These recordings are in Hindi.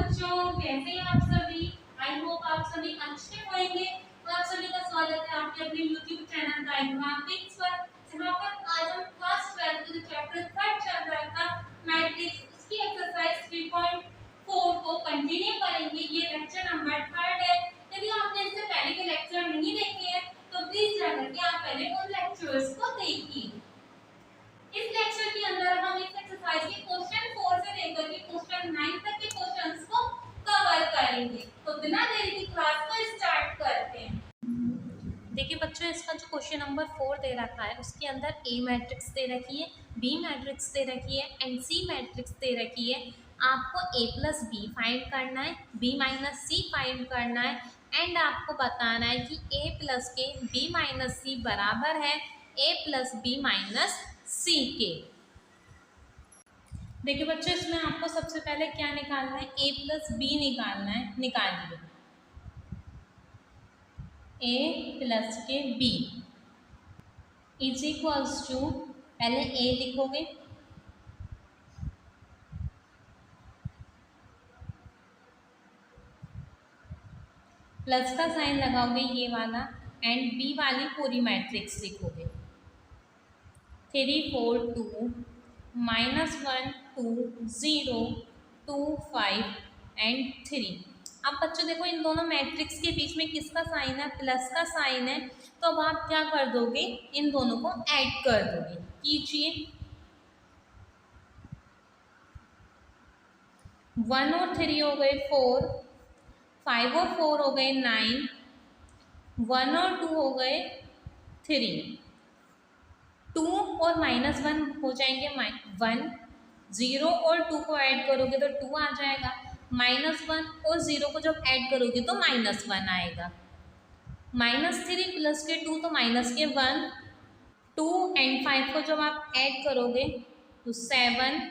बच्चों, कैसे हैं आप सभी? आई होप आप सभी अच्छे होंगे। तो आप सभी का स्वागत है आपके अपने YouTube चैनल मैथमेटिक्स पर, जहाँ पर आज हम क्लास 12 के चैप्टर 3 चल रहा था मैट्रिक्स, उसकी एक्सरसाइज 3.4 को कंटिन्यू करेंगे। ये लेक्चर नंबर 3 है। यदि आपने इससे पहले के लेक्चर नहीं देखे हैं तो प्लीज जाकर के आप पहले उन लेक्चर्स को देखिए। इस लेक्चर के अंदर हम इस एक्सरसाइज के क्वेश्चन 4 से लेकर के क्वेश्चन 9 तक के क्वेश्चंस को कवर करेंगे। तो बिना देरी की क्लास को स्टार्ट करते हैं। देखिए बच्चों, इसका जो क्वेश्चन नंबर 4 दे रखा है उसके अंदर ए मैट्रिक्स दे रखी है, बी मैट्रिक्स दे रखी है एंड सी मैट्रिक्स दे रखी है। आपको ए प्लस बी फाइंड करना है, बी माइनस सी फाइंड करना है एंड आपको बताना है कि ए प्लस के बी माइनस सी बराबर है ए प्लस बी माइनस सी के। देखिए बच्चों, इसमें आपको सबसे पहले क्या निकालना है, ए प्लस बी निकालना है। निकालिए ए प्लस के बी इज इक्वल्स टू, पहले ए लिखोगे, प्लस का साइन लगाओगे ये वाला एंड बी वाली पूरी मैट्रिक्स लिखोगे 3 4 2 -1 2 0 2 5 एंड 3। अब बच्चों देखो, इन दोनों मैट्रिक्स के बीच में किसका साइन है, प्लस का साइन है। तो अब आप क्या कर दोगे, इन दोनों को ऐड कर दोगे। कीजिए 1 और 3 हो गए 4, 5 और 4 हो गए 9, 1 और 2 हो गए 3, 2 और -1 हो जाएंगे 1, 0 और 2 को ऐड करोगे तो 2 आ जाएगा, -1 और 0 को जब ऐड करोगे तो -1 आएगा, -3 प्लस के 2 तो माइनस के 1, 2 एंड 5 को जब आप ऐड करोगे तो 7,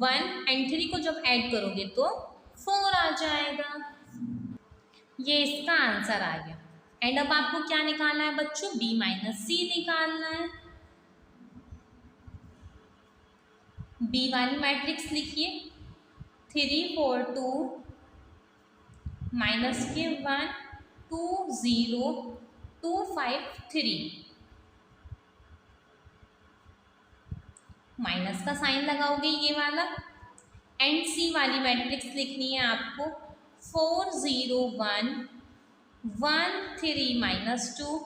1 एंड 3 को जब ऐड करोगे तो 4 आ जाएगा। ये इसका आंसर आ गया। एंड अब आपको क्या निकालना है बच्चों, बी माइनस सी निकालना है। बी वाली मैट्रिक्स लिखिए 3 4 2 माइनस के 1 2 0 2 5 3, माइनस का साइन लगाओगे ये वाला एंड सी वाली मैट्रिक्स लिखनी है आपको 4 0 1 1 3 -2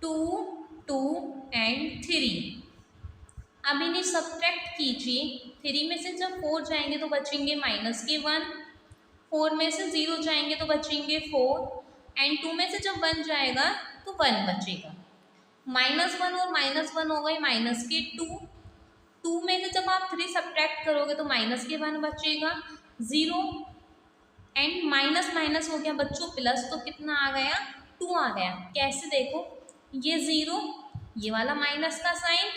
2 2 एंड 3। अब इन्हें सब्ट्रैक्ट कीजिए, 3 में से जब 4 जाएंगे तो बचेंगे माइनस के 1, 4 में से 0 जाएंगे तो बचेंगे 4 एंड 2 में से जब 1 जाएगा तो 1 बचेगा। -1 और -1 हो गए माइनस के 2, 2 में से जब आप 3 सब्ट्रैक्ट करोगे तो माइनस के 1 बचेगा, 0 एंड माइनस माइनस हो गया बच्चों प्लस, तो कितना आ गया 2 आ गया। कैसे देखो, ये 0, ये वाला माइनस का साइन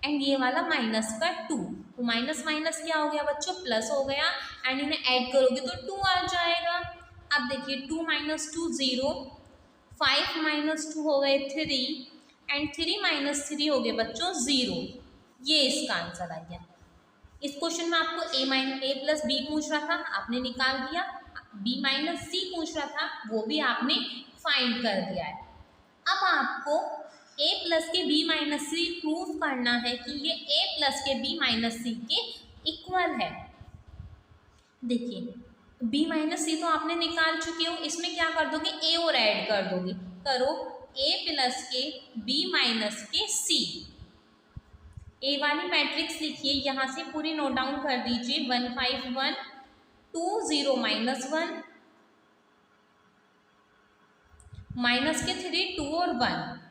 एंड ये वाला माइनस का 2, तो माइनस माइनस क्या हो गया बच्चों, प्लस हो गया एंड इन्हें ऐड करोगे तो 2 आ जाएगा। अब देखिए 2 - 2 0, 5 - 2 हो गए 3 एंड 3 - 3 हो गए बच्चों 0। ये इसका आंसर आ गया। इस क्वेश्चन में आपको ए प्लस बी पूछ रहा था, आपने निकाल दिया, बी माइनस सी पूछ रहा था, वो भी आपने फाइंड कर दिया है। अब आपको a प्लस के b माइनस सी प्रूव करना है कि ये a प्लस के b माइनस सी के इक्वल है। देखिए b माइनस सी तो आपने निकाल चुके हो, इसमें क्या कर दोगे, a और ऐड कर दोगे। करो a प्लस के b माइनस के c। a वाली मैट्रिक्स लिखिए, यहाँ से पूरी नोट डाउन कर दीजिए 1 5 1 2 0 -1 माइनस के 3 2 और 1,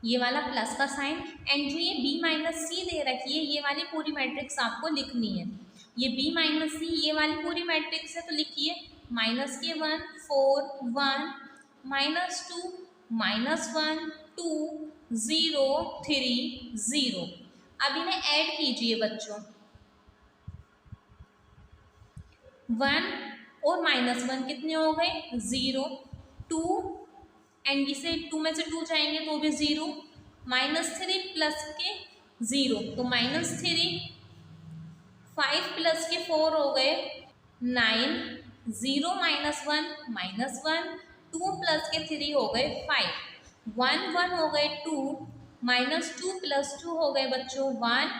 ये वाला प्लस का साइन एंड जो ये b माइनस सी दे रखी है ये वाली पूरी मैट्रिक्स आपको लिखनी है। ये b माइनस सी ये वाली पूरी मैट्रिक्स है तो लिखिए -1 4 1 -2 -1 2 0 3 0। अब इन्हें ऐड कीजिए बच्चों, 1 और -1 कितने हो गए 0, 2 एंड इसे 2 में से 2 जाएंगे तो भी 0, -3 प्लस के 0 तो -3 5 प्लस के 4 हो गए 9, 0 माइनस 1 -1, 2 प्लस के 3 हो गए 5, 1 1 हो गए 2, -2 प्लस 2 हो गए बच्चों 1,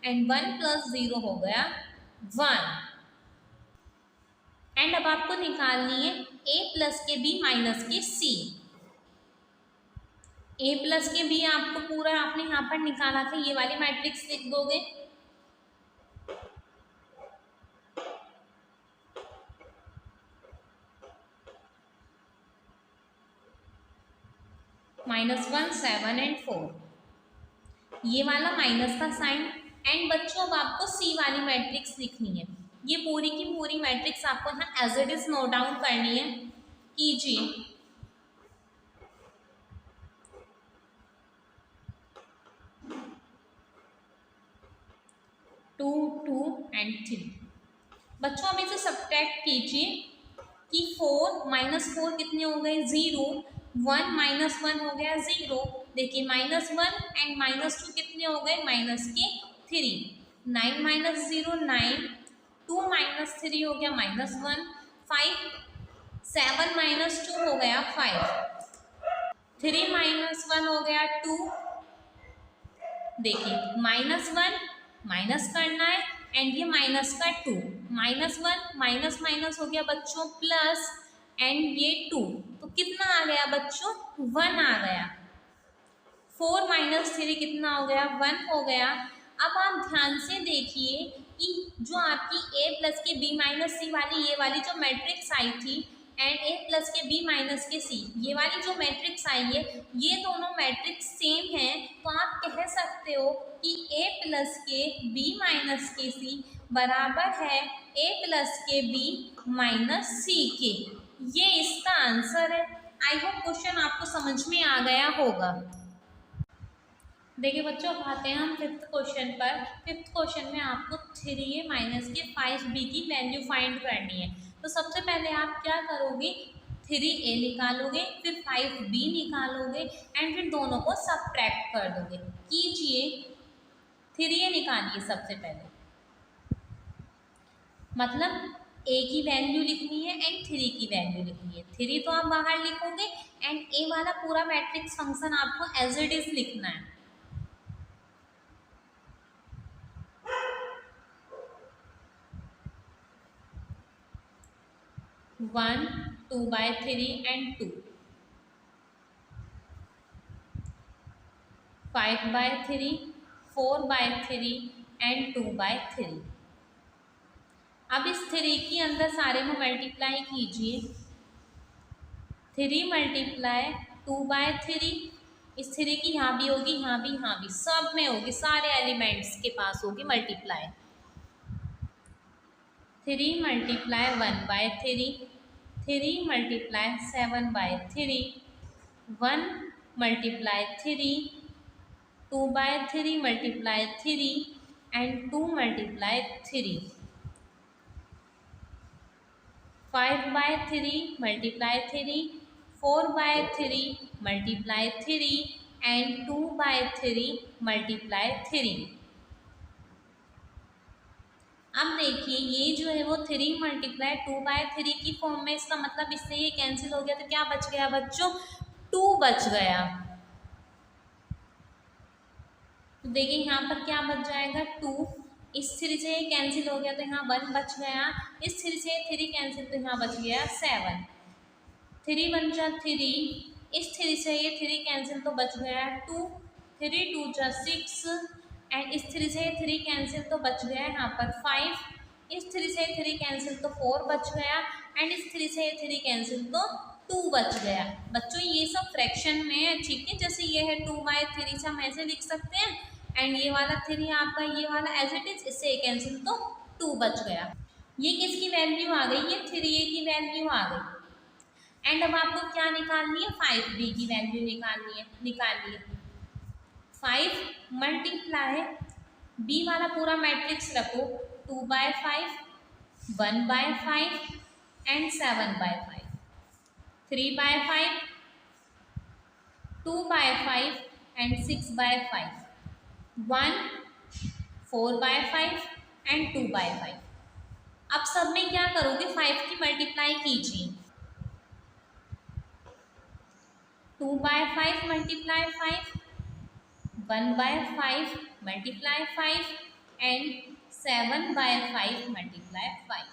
एंड 1 प्लस 0 हो गया 1। एंड अब आपको निकालनी है a प्लस के b माइनस के c। a प्लस के b आपको पूरा आपने यहाँ पर निकाला था, ये वाली मैट्रिक्स लिख दोगे। -1 7 एंड 4, ये वाला माइनस का साइन। एंड बच्चों अब आपको सी वाली मैट्रिक्स लिखनी है। ये पूरी की पूरी मैट्रिक्स आपको यहाँ as it is note down करनी है। कीजिए 2 2 एंड 3। बच्चों अब इसे सब्ट्रैक्ट कीजिए कि 4 -4 कितने हो गए 0, 1 -1 हो गया 0। देखिए -1 एंड -2 कितने हो गए -3, 9 - 0 9, 2 - 3 हो गया -1, 5 7 - 2 हो गया 5, 3 - 1 हो गया 2। देखिए -1 माइनस करना है एंड ये माइनस का 2, -1 माइनस माइनस हो गया बच्चों प्लस, एंड ये 2, तो कितना आ गया बच्चों 1 आ गया। 4 - 3 कितना हो गया 1 हो गया। अब आप ध्यान से देखिए कि जो आपकी a प्लस के b माइनस सी वाली ये वाली जो मैट्रिक्स आई थी एंड a प्लस के b माइनस के c ये वाली जो मैट्रिक्स आई है, ये दोनों मैट्रिक्स सेम है। तो आप कह सकते हो कि a प्लस के b माइनस के c बराबर है a प्लस के b माइनस c के। ये इसका आंसर है। आई होप क्वेश्चन आपको समझ में आ गया होगा। देखिए बच्चों अब आते हैं हम फिफ्थ क्वेश्चन पर। फिफ्थ क्वेश्चन में आपको 3a माइनस के 5b की वैल्यू फाइंड करनी है। तो सबसे पहले आप क्या करोगे 3a निकालोगे, फिर 5b निकालोगे एंड फिर दोनों को सबट्रैक्ट कर दोगे। कीजिए 3a निकालिए सबसे पहले, मतलब a की वैल्यू लिखनी है एंड 3 की वैल्यू लिखनी है। 3 तो आप बाहर लिखोगे एंड a वाला पूरा मैट्रिक्स फंक्शन आपको एज इट इज लिखना है। 1 2/3 and 2, 5/3, 4/3 and 2/3। अब इस 3 के अंदर सारे में मल्टीप्लाई कीजिए। 3 × 2/3, इस 3 की यहाँ भी होगी, यहाँ भी, सब में होगी, सारे एलिमेंट्स के पास होगी मल्टीप्लाई। 3 × 1/3, 3 × 7/3, 1 × 3, 2/3 × 3 and 2 × 3, 5/3 × 3, 4/3 × 3 and 2/3 × 3। अब देखिए ये जो है वो 3 × 2/3 की फॉर्म में, इसका मतलब इससे ये कैंसिल हो गया तो क्या बच गया बच्चों 2 बच गया। तो देखिए यहाँ पर क्या बच जाएगा 2, इस 3 से ये कैंसिल हो गया तो यहाँ 1 बच गया, इस 3 से 3 कैंसिल तो यहाँ बच गया 7, 3 × 3, इस 3 से ये 3 कैंसिल तो बच गया 2, 3 × 2 = 6 एंड इस 3 से 3 कैंसिल तो बच गया यहाँ पर 5, इस 3 से 3 कैंसिल तो 4 बच गया एंड इस 3 से 3 कैंसिल तो 2 बच गया। बच्चों ये सब फ्रैक्शन में है, ठीक है, जैसे ये है 2/3 से हम ऐसे लिख सकते हैं एंड ये वाला 3 आपका ये वाला एज इट इज, इससे कैंसिल तो 2 बच गया। ये किसकी वैल्यू आ गई, ये 3a की वैल्यू आ गई। एंड अब आपको क्या निकालनी है 5b की वैल्यू निकालनी है। निकालिए 5 × b वाला पूरा मैट्रिक्स रखो 2/5, 1/5 एंड 7/5, 3/5, 2/5 एंड 6/5, 1, 4/5 एंड 2/5। अब सब में क्या करोगे, 5 की मल्टीप्लाई कीजिए। 2/5 multiply 5, 1/5 multiply 5 and 7/5 multiply 5,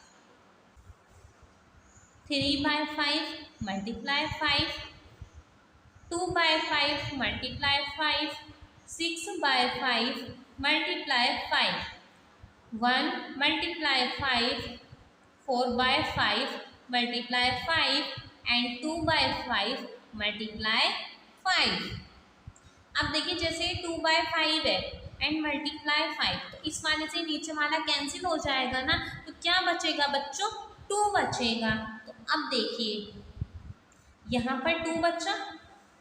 3/5 multiply 5, 2/5 multiply 5, 6/5 multiply 5, 1 multiply 5, 4/5 multiply 5 and 2/5 multiply 5। अब देखिए जैसे 2/5 है एंड मल्टीप्लाई 5, तो इस वाले से नीचे वाला कैंसिल हो जाएगा ना, तो क्या बचेगा बच्चों, 2 बचेगा। तो अब देखिए यहाँ पर 2 बचा,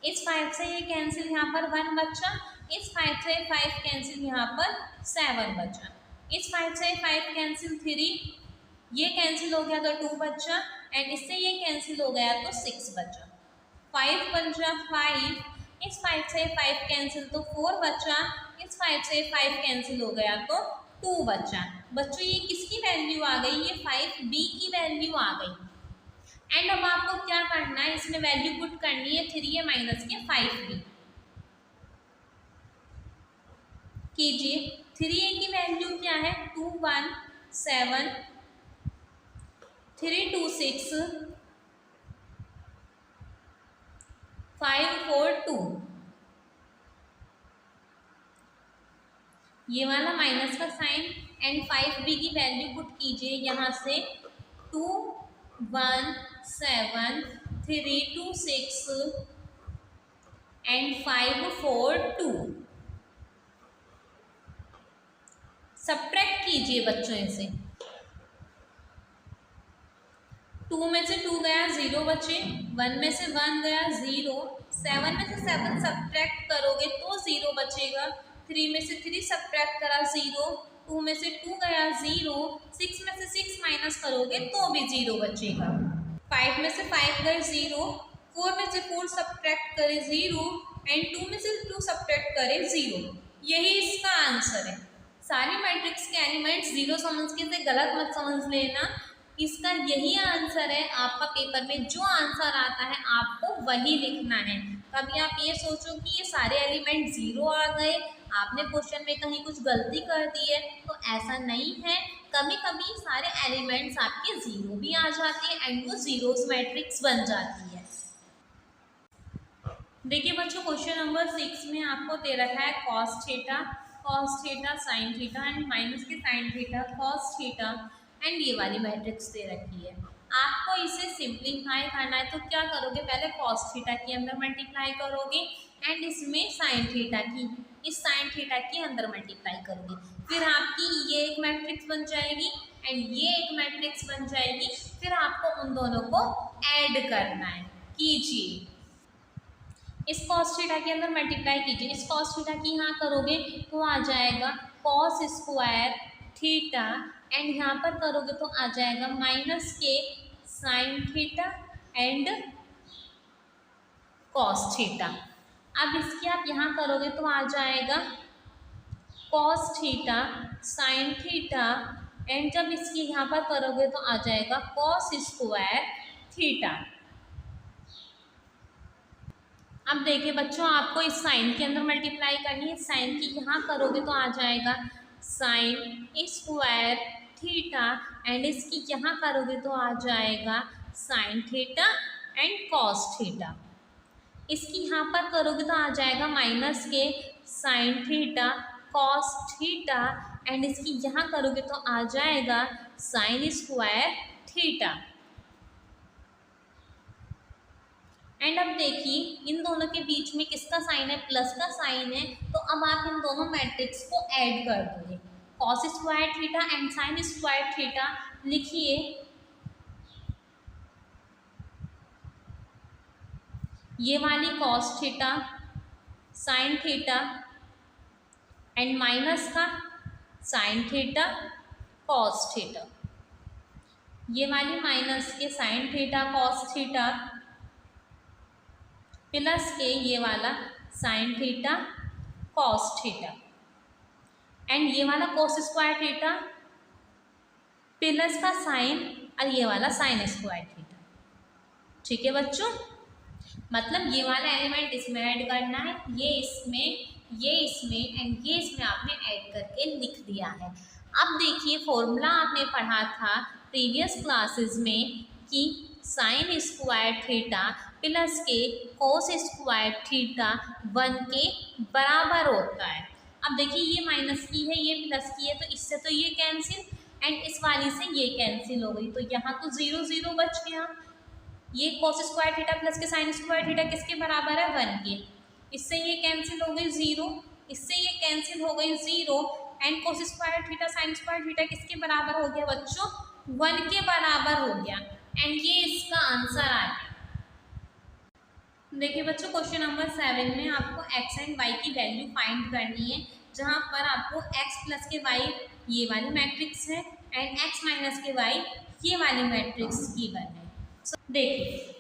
इस 5 से ये कैंसिल, यहाँ पर 1 बचा, इस 5 से 5 कैंसिल, यहाँ पर 7 बचा, इस 5 से 5 कैंसिल 3, ये कैंसिल हो गया तो 2 बचा एंड इससे ये कैंसिल हो गया तो 6 बचा, 5 बचा 5, इस 5 से 5 कैंसिल तो 4 बचा, इस 5 से 5 कैंसिल हो गया तो 2 बचा। बच्चों ये किसकी वैल्यू आ गई, ये 5b की वैल्यू आ गई। एंड अब आपको क्या करना है, इसमें वैल्यू पुट करनी है 3a माइनस के 5b। कीजिए 3a की वैल्यू क्या है, 2 1 7 3 2 6 5 4 2, ये वाला माइनस का साइन एंड 5b की वैल्यू पुट कीजिए यहाँ से, 2 1 7 3 2 6 एंड 5 4 2। सब्ट्रैक्ट कीजिए बच्चों इसे, 2 में से 2 गया 0 बचे, 1 में से 1 गया 0, 7 में से 7 सब्ट्रैक्ट करोगे तो 0 बचेगा, 3 में से 3 सब्ट्रैक्ट करा 0, 2 में से 2 गया 0, 6 में से 6 माइनस करोगे तो भी 0 बचेगा, 5 में से 5 गए 0, 4 में से 4 सब्ट्रैक्ट करे 0 एंड 2 में से 2 सब्ट्रैक्ट करे 0। यही इसका आंसर है। सारी मैट्रिक्स के एलिमेंट्स 0 समझ के से गलत मत समझ लेना, इसका यही आंसर है। आपका पेपर में जो आंसर आता है आपको वही लिखना है। कभी आप ये सोचो कि ये सारे एलिमेंट 0 आ गए, आपने क्वेश्चन में कहीं कुछ गलती कर दी है, तो ऐसा नहीं है। कभी कभी सारे एलिमेंट्स आपके 0 भी आ जाते हैं एंड वो जीरोस मैट्रिक्स बन जाती है। देखिए बच्चों क्वेश्चन नंबर 6 में आपको दे रखा है cos theta sine theta and minus के sine theta cos theta and ये वाली मैट्रिक्स दे रखी है। आपको इसे सिंप्लीफाई करना है, तो क्या करोगे, पहले cos थीटा के अंदर मल्टीप्लाई करोगे एंड इसमें साइन थीटा की, इस साइन थीटा के अंदर मल्टीप्लाई करोगे, फिर आपकी ये एक मैट्रिक्स बन जाएगी एंड ये एक मैट्रिक्स बन जाएगी। फिर आपको उन दोनों को ऐड करना है। कीजिए, इस cos थीटा के अंदर मल्टीप्लाई कीजिए, इस cos थीटा की यहाँ करोगे तो आ जाएगा cos स्क्वायर थीटा एंड यहाँ पर करोगे तो आ जाएगा माइनस के sine theta and cos theta. अब इसकी आप यहाँ करोगे तो आ जाएगा cos theta sine theta and जब इसकी यहाँ पर करोगे तो आ जाएगा cos स्क्वायर थीटा। अब देखिए बच्चों आपको इस साइन के अंदर मल्टीप्लाई करनी है, साइन की यहाँ करोगे तो आ जाएगा साइन स्क्वायर थीटा एंड इसकी यहाँ करोगे तो आ जाएगा sign theta and cos theta. इसकी यहाँ पर करोगे तो आ जाएगा माइनस के sine theta cos theta and इसकी यहाँ करोगे तो आ जाएगा साइन स्क्वायर थीटा। एंड अब देखिए इन दोनों के बीच में किसका साइन है, प्लस का साइन है, तो अब आप इन दोनों मैट्रिक्स को ऐड कर दोगे, cos square theta and sine square theta. लिखिए ये वाली cos theta sine theta and minus का साइन थीटा कॉस थीटा, ये वाली माइनस के sine theta cos theta plus के ये वाला sine theta cos theta and ये वाला कॉस स्क्वायर थीटा प्लस का साइन और ये वाला साइन स्क्वायर थीटा। ठीक है बच्चों, मतलब ये वाला एलिमेंट इसमें ऐड करना है, ये इसमें एंड ये इसमें आपने ऐड करके लिख दिया है। अब देखिए फॉर्मूला आपने पढ़ा था प्रीवियस क्लासेस में कि साइन स्क्वायर थीटा प्लस के कोस स्क्वायर थीटा 1 के बराबर होता है। अब देखिए ये माइनस की है, ये प्लस की है, तो इससे तो ये कैंसिल एंड इस वाली से ये कैंसिल हो गई, तो यहाँ तो 0 0 बच गया। ये कोस स्क्वायर थीटा प्लस के साइन स्क्वायर थीटा किसके बराबर है? 1 के। इससे ये कैंसिल हो गई 0, इससे ये कैंसिल हो गई 0 and cos square theta sine square theta किसके बराबर हो गया बच्चों? 1 के बराबर हो गया एंड ये इसका आंसर आ गया। देखिए बच्चों क्वेश्चन नंबर 7 में आपको x एंड y की वैल्यू फाइंड करनी है, जहाँ पर आपको x प्लस के y ये वाली मैट्रिक्स है एंड x माइनस के y ये वाली मैट्रिक्स गिवन है। देखिए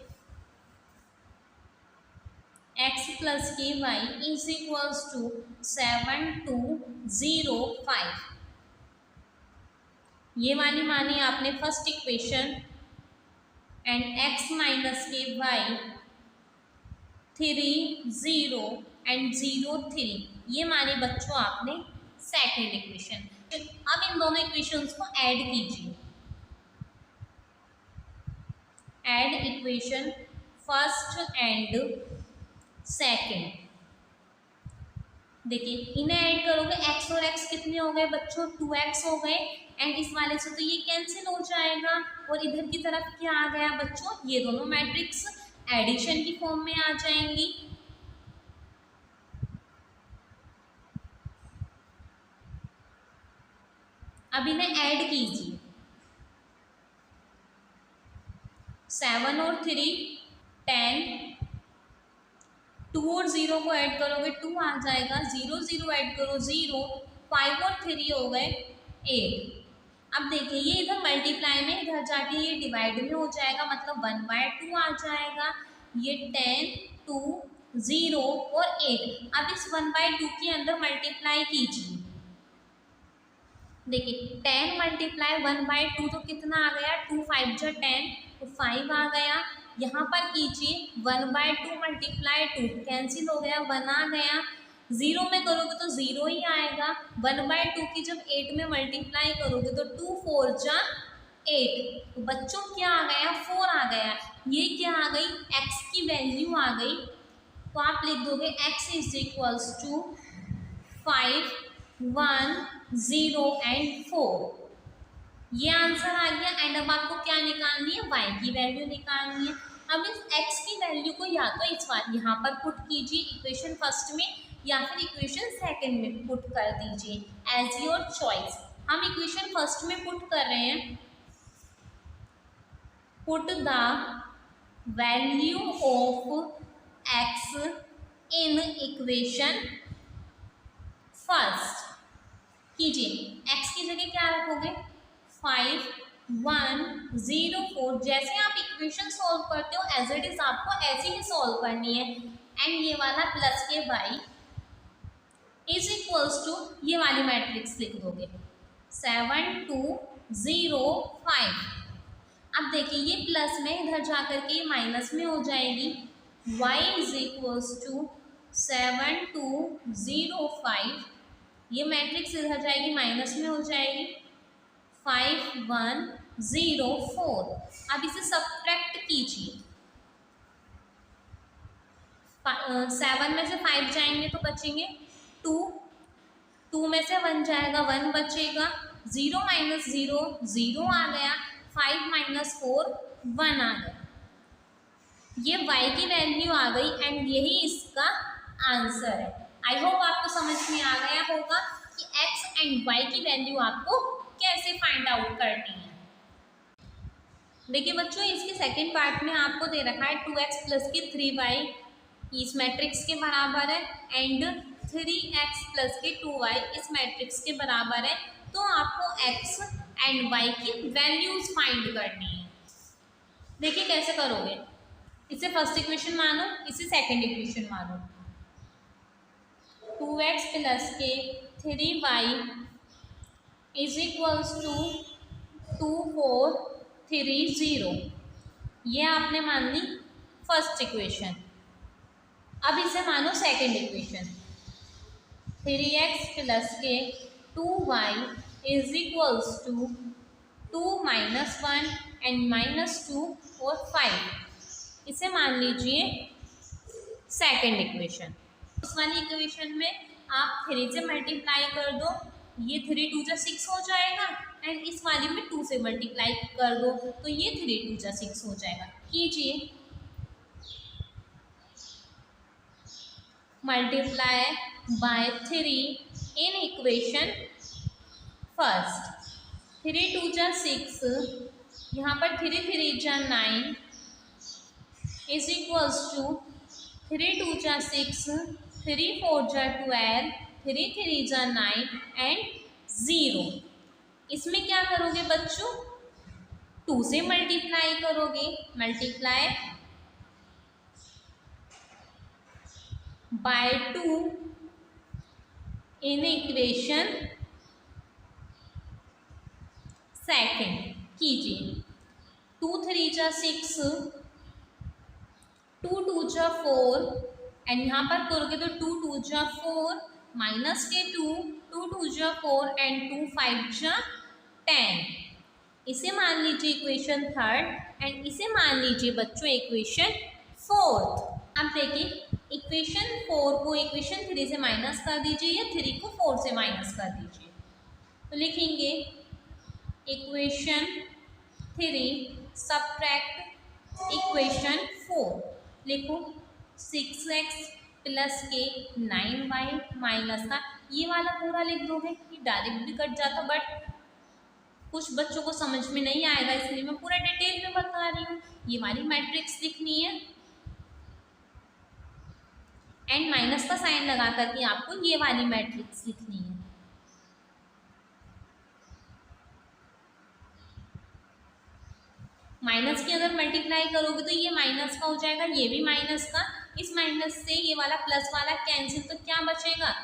x प्लस के y इज इक्वल्स टू 7 2 0 5, ये वाली मानी आपने first equation and x minus के y 3 0 एंड 0 3, ये माने बच्चों आपने सेकेंड इक्वेशन। अब इन दोनों इक्वेशंस को ऐड कीजिए, add equation first and second. देखिए इन्हें ऐड करोगे x और x कितने हो गए बच्चों? 2x हो गए एंड इस वाले से तो ये कैंसिल हो जाएगा और इधर की तरफ क्या आ गया बच्चों? ये दोनों मैट्रिक्स एडिशन की फॉर्म में आ जाएंगी। अब इन्हें ऐड कीजिए, 7 और 3 10, 2 और 0 को ऐड करोगे 2 आ जाएगा, 0 0 ऐड करो 0, 5 और 3 हो गए 8। अब देखिए ये इधर मल्टीप्लाई में, इधर जाके ये डिवाइड में हो जाएगा, मतलब 1/2 आ जाएगा। ये 10 2 0 और 8। अब इस 1/2 के अंदर मल्टीप्लाई कीजिए, देखिए 10 मल्टीप्लाई 1/2 तो कितना आ गया? 2 5 जा 10 तो 5 आ गया। यहाँ पर कीजिए 1/2 मल्टीप्लाई 2 कैंसिल हो गया, 1 आ गया। 0 में करोगे तो 0 ही आएगा। 1/2 की जब 8 में मल्टीप्लाई करोगे तो 2 4 जा 8, तो बच्चों क्या आ गया? 4 आ गया। ये क्या आ गई? x की वैल्यू आ गई, तो आप लिख दोगे x is equals to 5 1 0 and 4, ये आंसर आ गया। एंड अब आपको क्या निकालनी है? y की वैल्यू निकालनी है। अब इस x की वैल्यू को या तो इस बार यहाँ पर पुट कीजिए इक्वेशन फर्स्ट में या फिर इक्वेशन सेकंड में पुट कर दीजिए, एज योर चॉइस। हम इक्वेशन फर्स्ट में पुट कर रहे हैं, put the value of x in equation first कीजिए। x की जगह क्या रखोगे? 5 1 0 4। जैसे आप इक्वेशन सॉल्व करते हो एज इट इज आपको ऐसे ही सॉल्व करनी है। एंड ये वाला प्लस के y इज इक्वल्स टू ये वाली मैट्रिक्स लिख दोगे 7 2 0 5। अब देखिए ये प्लस में इधर जाकर के माइनस में हो जाएगी, y इज इक्वल्स टू 7 2 0 5, ये मैट्रिक्स इधर जाएगी माइनस में हो जाएगी 5 1 0 4। अब इसे सब्ट्रैक्ट कीजिए, 7 में से 5 जाएंगे तो बचेंगे 2, 2 में से 1 जाएगा 1 बचेगा, 0 माइनस 0 0 आ गया, 5 माइनस 4 1 आ गया। ये y की वैल्यू आ गई एंड यही इसका आंसर है। आई होप आपको समझ में आ गया होगा कि x एंड y की वैल्यू आपको कैसे फाइंड आउट करनी है। देखिए बच्चों इसके सेकंड पार्ट में आपको दे रखा है 2x प्लस के 3y इस मैट्रिक्स के बराबर है एंड 3x प्लस के 2y इस मैट्रिक्स के बराबर है। तो आपको x एंड y की वैल्यूज फाइंड करनी है। देखिए कैसे करोगे, इसे फर्स्ट इक्वेशन मानो, इसे सेकंड इक्वेशन मानो। 2x प्लस के 3y इज इक्वल्स टू 2430। ये आपने मान ली फर्स्ट इक्वेशन। अब इसे मानो सेकंड इक्वेशन। 3x प्लस के 2y is equals to 2 minus 1 and minus 2 और 5। इसे मान लीजिए सेकंड इक्वेशन। इस वाली इक्वेशन में आप 3 से मल्टीप्लाई कर दो, ये 3 2 जा 6 हो जाएगा, एंड इस वाली में 2 से मल्टीप्लाई कर दो तो ये 3 2 जा 6 हो जाएगा। कीजिए multiply by 3 in equation first. 3 2 जा 6, यहाँ पर 3 3 जा 9 इज इक्वल्स टू 3 2 जा 6, 3 4 जा 12, 3 3 जा 9 एंड 0। इसमें क्या करोगे बच्चों, 2 से मल्टीप्लाई करोगे। Multiply by 2 in equation second. कीजिए 2 3 जा 6, 2 2 जा 4, एंड यहाँ पर करोगे तो 2 2 जा 4 माइनस के 2, 2 2 जा 4 एंड 2 5 जा 10। इसे मान लीजिए इक्वेशन थर्ड एंड इसे मान लीजिए बच्चों इक्वेशन फोर्थ। अब देखिए इक्वेशन 4 को इक्वेशन 3 से माइनस कर दीजिए या 3 को 4 से माइनस कर दीजिए। तो लिखेंगे इक्वेशन 3 सब्ट्रैक्ट इक्वेशन 4। लिखो 6x प्लस के 9y माइनस का, ये वाला पूरा लिख दोगे, ये डायरेक्ट भी कट जाता, बट कुछ बच्चों को समझ में नहीं आएगा इसलिए मैं पूरा डिटेल में बता रही हूँ। ये वाली मैट्रिक्स लिखनी है एंड माइनस का साइन लगा करके आपको ये वाली मैट्रिक्स लिखनी है। माइनस की अगर मल्टीप्लाई करोगे तो ये माइनस का हो जाएगा, ये भी माइनस का, इस माइनस से ये वाला प्लस वाला कैंसिल, तो क्या बचेगा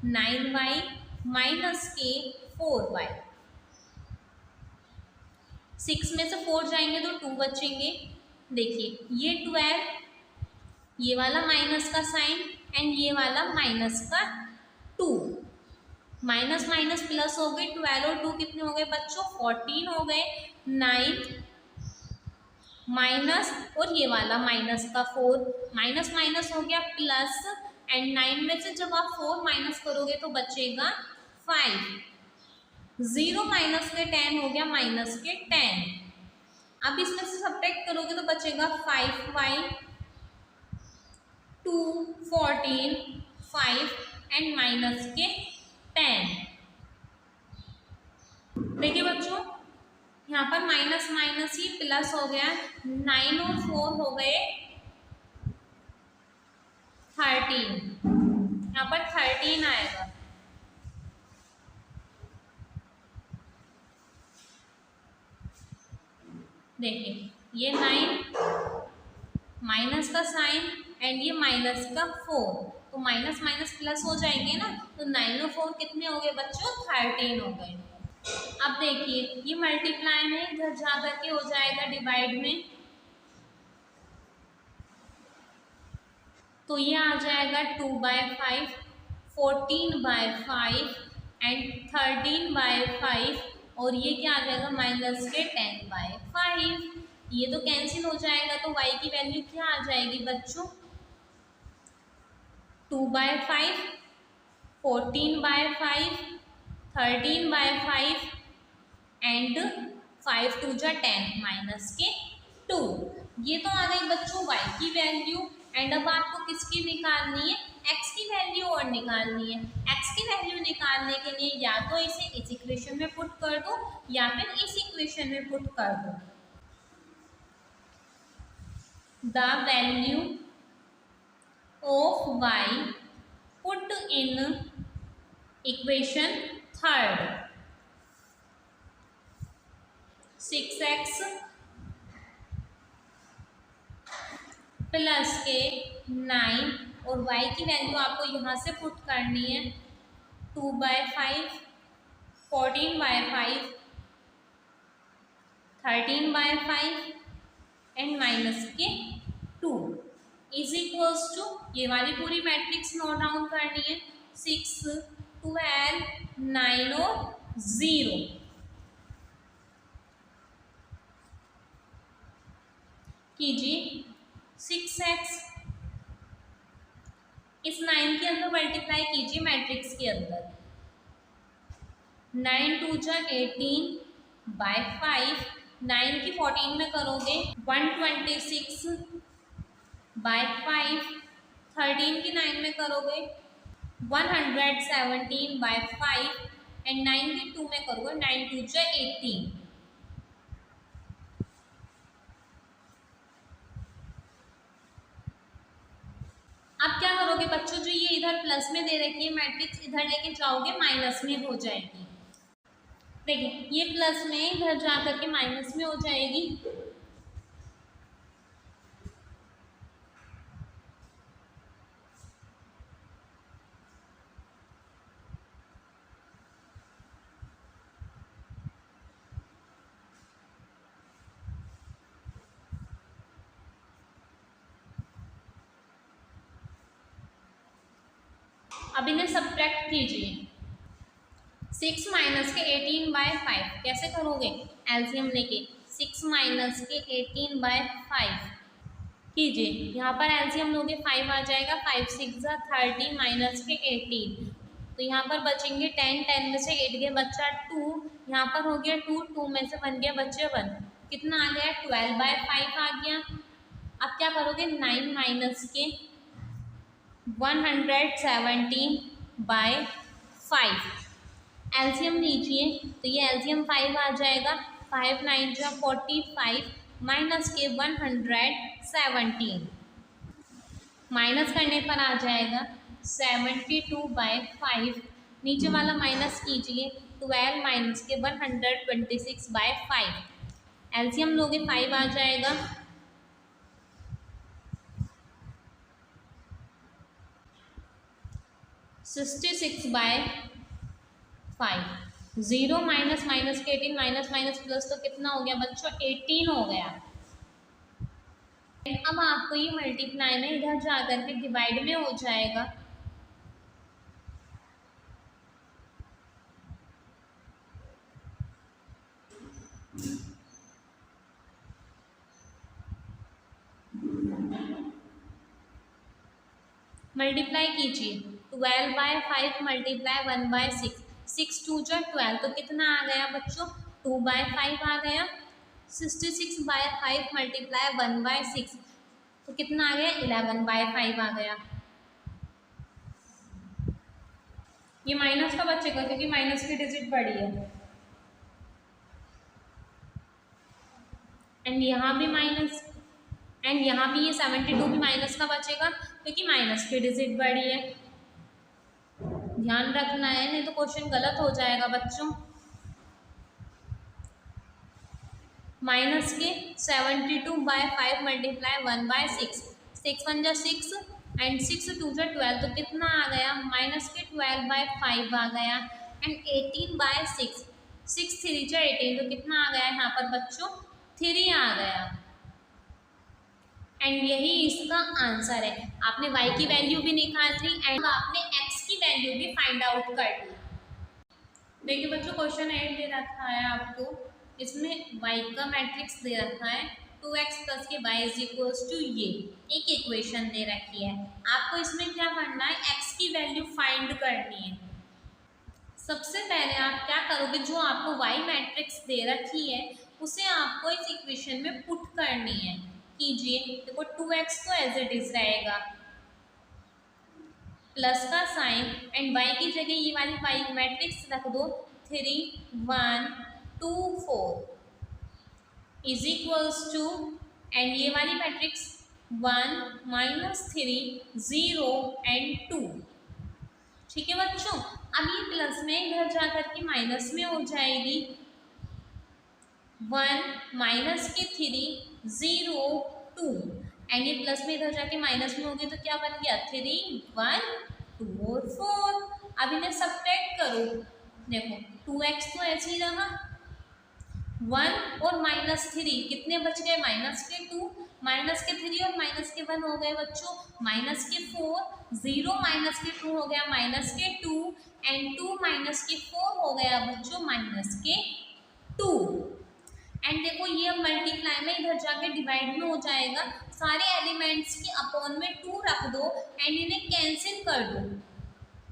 9y माइनस के 4y। 6 में से 4 जाएंगे तो 2 बचेंगे। देखिए ये 12, ये वाला माइनस का साइन एंड ये वाला माइनस का 2, माइनस माइनस प्लस हो गए। 12 और 2 कितने हो गए बच्चों 14 हो गए। 9 माइनस और ये वाला माइनस का 4, माइनस माइनस हो गया प्लस, एंड 9 में से जब आप 4 माइनस करोगे तो बचेगा 5। 0 माइनस के 10 हो गया माइनस के 10। अब इसमें से सब्ट्रैक्ट करोगे तो बचेगा 5y 2 14 5 एंड माइनस के 10। देखिए बच्चों यहाँ पर माइनस माइनस ही प्लस हो गया, 9 और 4 हो गए 13, यहाँ पर 13 आएगा। देखिए ये 9 माइनस का साइन एंड ये माइनस का 4, तो माइनस माइनस प्लस हो जाएंगे ना, तो 9 और 4 कितने हो गए बच्चों 13 हो गए। अब देखिए ये मल्टीप्लाई में इधर जा करके हो जाएगा डिवाइड में, तो ये आ जाएगा 2/5, 14/5 एंड 13/5, और ये क्या आ जाएगा माइनस के 10/5। ये तो कैंसिल हो जाएगा, तो y की वैल्यू क्या आ जाएगी बच्चों 2/5, 14/5, 13/5 एंड 5 2 जा 10 माइनस के 2। ये तो आ गई बच्चों y की वैल्यू। एंड अब आपको किसकी निकालनी है x की वैल्यू और निकालनी है। x की वैल्यू निकालने के लिए या तो इसे इस इक्वेशन में पुट कर दो या फिर इस इक्वेशन में पुट कर दो। The value of y put in equation third. 6x plus के 9 और y की वैल्यू आपको यहाँ से पुट करनी है 2/5, 14/5 13/5 एंड माइनस के 2 इज इक्वल्स टू, ये वाली पूरी मैट्रिक्स नोट डाउन करनी है, 6, 12, 9 और 0। कीजिए 6x इस 9 के अंदर मल्टीप्लाई कीजिए मैट्रिक्स के अंदर, 9 2 जा 18/5, 9 की 14 में करोगे 126/5, 13 की 9 में करोगे 117/5 एंड 9 की 2 में करोगे 9 2 जा 18। अब क्या करोगे बच्चों, जो ये इधर प्लस में दे रखी है मैट्रिक्स, इधर लेके जाओगे माइनस में हो जाएगी। देखिए ये प्लस में इधर जा करके माइनस में हो जाएगी। अब इन्हें सब्ट्रैक्ट कीजिए, 6 माइनस के 18/5 कैसे करोगे, एलसीएम लेके 6 माइनस के 18/5 कीजिए, यहाँ पर एलसीएम लोगे 5 आ जाएगा, 5 6 30 माइनस के 18, तो यहाँ पर बचेंगे 10, 10 में से 8 गया बच्चा 2, यहाँ पर हो गया 2, 2 में से 1 गया बच्चे 1, कितना आ गया 12/5 आ गया। अब क्या करोगे 9 माइनस के 117/5 एलसीएम लीजिए, तो ये एलसीएम 5 आ जाएगा, 5 9 जा 45 माइनस के 117, माइनस करने पर आ जाएगा 72/5, नीचे वाला माइनस कीजिए, 12 माइनस के 126/5 एलसीएम लोगे 5 आ जाएगा, 66/5, 0 माइनस माइनस के 18 माइनस माइनस प्लस, तो कितना हो गया बच्चों 18 हो गया। अब आपको ये मल्टीप्लाई में इधर जा करके डिवाइड में हो जाएगा, मल्टीप्लाई कीजिए 12/5 मल्टीप्लाई 1/6, 6 2 जा 12, तो कितना आ गया बच्चों 2/5 आ गया, 66/5 मल्टीप्लाई 1/6, तो कितना आ गया 11/5 आ गया। ये माइनस का बचेगा क्योंकि माइनस की डिजिट बड़ी है, एंड यहाँ भी माइनस, एंड यहाँ भी ये 72 भी माइनस का बचेगा क्योंकि माइनस की डिजिट बड़ी है। ध्यान रखना है नहीं तो क्वेश्चन गलत हो जाएगा बच्चों। माइनस के 72/5 मल्टीप्लाई 1/6, 6 1 जा 6 एंड 6 2 जा 12, तो कितना आ गया माइनस के 12/5 आ गया, एंड 18/6, 6 3 जा 18, तो कितना आ गया यहाँ पर बच्चों 3 आ गया, एंड यही इसका आंसर है। आपने y की वैल्यू भी निकाल ली एंड आपने x की वैल्यू भी फाइंड आउट कर ली। देखिए बच्चों क्वेश्चन 8 दे रखा है आपको, इसमें y का मैट्रिक्स दे रखा है 2x प्लस के y इज इक्वल्स टू, ये एक इक्वेशन दे रखी है, आपको इसमें क्या करना है x की वैल्यू फाइंड करनी है। सबसे पहले आप क्या करोगे, जो आपको y मैट्रिक्स दे रखी है उसे आपको इस इक्वेशन में पुट करनी है। कीजिए, देखो 2x तो एज इट इज रहेगा, प्लस का साइन एंड y की जगह ये वाली y मैट्रिक्स रख दो, 3 1 2 4 इज इक्वल्स टू, एंड ये वाली मैट्रिक्स 1 -3 0 एंड 2। ठीक है बच्चों, अब ये प्लस में इधर जा करके माइनस में हो जाएगी, 1 माइनस के 3 0 2, एंड ये प्लस में इधर जाके माइनस में हो गई तो क्या बन गया 3 1 2 और 4। अब इन्हें सब्ट्रैक्ट करो, देखो 2x तो ऐसे ही रहा, 1 और -3 कितने बच गए, -2, -3 और -1 हो गए बच्चों -4, 0 -2 हो गया -2 एंड 2 -4 हो गया बच्चों -2। एंड देखो ये अब मल्टीप्लाई में इधर जाके डिवाइड में हो जाएगा, सारे एलिमेंट्स के अपॉन में 2 रख दो एंड इन्हें कैंसिल कर दो।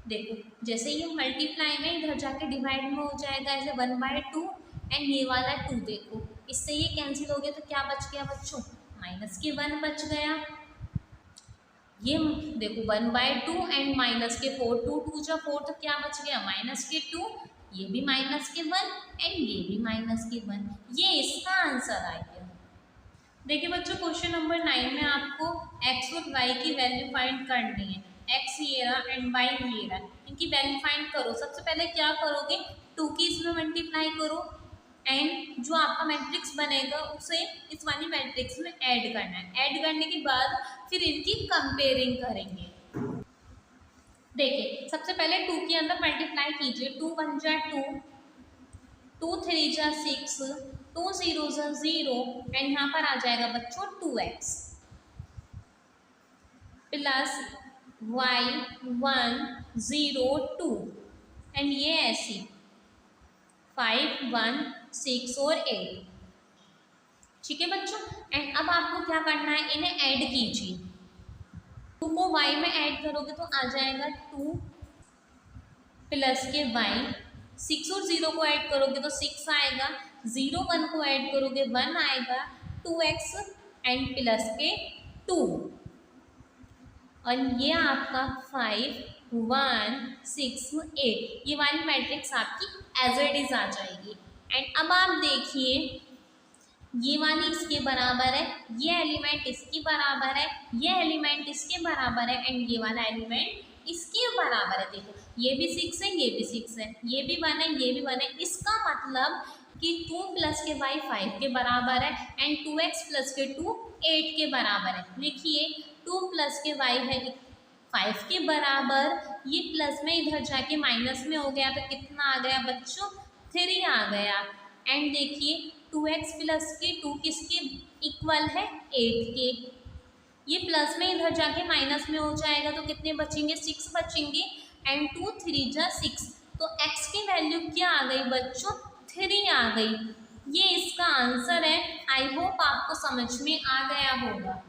देखो जैसे ये मल्टीप्लाई में इधर जाके डिवाइड में हो जाएगा ऐसे 1/2 एंड ये वाला 2, देखो इससे ये कैंसिल हो गया तो क्या बच गया बच्चों, -1 बच गया। ये देखो 1/2 एंड -4, 2 2 जा 4 तो क्या बच गया -2, ये भी -1 एंड ये भी -1, ये इसका आंसर आ गया। देखिए बच्चों क्वेश्चन नंबर 9 में आपको x और y की वैल्यू फाइंड करनी है। x ये रहा एंड y ये रहा, इनकी वैल्यू फाइंड करो। सबसे पहले क्या करोगे, 2 की इसमें मल्टीप्लाई करो एंड जो आपका मैट्रिक्स बनेगा उसे इस वाली मैट्रिक्स में ऐड करना है। ऐड करने के बाद फिर इनकी कंपेयरिंग करेंगे। देखिए सबसे पहले 2 के अंदर मल्टीप्लाई कीजिए, 2 1 जा 2, 2 3 जा 6, 2 0 जा 0 एंड यहाँ पर आ जाएगा बच्चों 2x प्लस y 1 0 2 एंड ये ऐसी 5 1 6 और 8। ठीक है बच्चों, एंड अब आपको क्या करना है, इन्हें ऐड कीजिए। 2 को y में ऐड करोगे तो आ जाएगा 2 प्लस के y, 6 और 0 को ऐड करोगे तो 6 आएगा, 0 1 को ऐड करोगे 1 आएगा, 2x एंड प्लस के 2 और ये आपका 5 1 6 8, ये वाली मैट्रिक्स आपकी एज इट इज आ जाएगी। एंड अब आप देखिए ये वाली इसके बराबर है, ये एलिमेंट इसकी बराबर है, ये एलिमेंट इसके बराबर है एंड ये वाला एलिमेंट इसके बराबर है। देखो ये भी 6 है, ये भी 6 है, ये भी 1 है, ये भी 1 है। इसका मतलब कि 2 प्लस के y 5 के बराबर है एंड 2x प्लस के 2 8 के बराबर है। देखिए 2 प्लस के y है 5 के बराबर, ये प्लस में इधर जाके माइनस में हो गया तो कितना आ गया बच्चों, 3 आ गया। एंड देखिए 2x प्लस के 2 किसके इक्वल है, 8 के, ये प्लस में इधर जाके माइनस में हो जाएगा तो कितने बचेंगे, 6 बचेंगे एंड 2 3 जा 6, तो x की वैल्यू क्या आ गई बच्चों, 3 आ गई। ये इसका आंसर है। आई होप आपको समझ में आ गया होगा।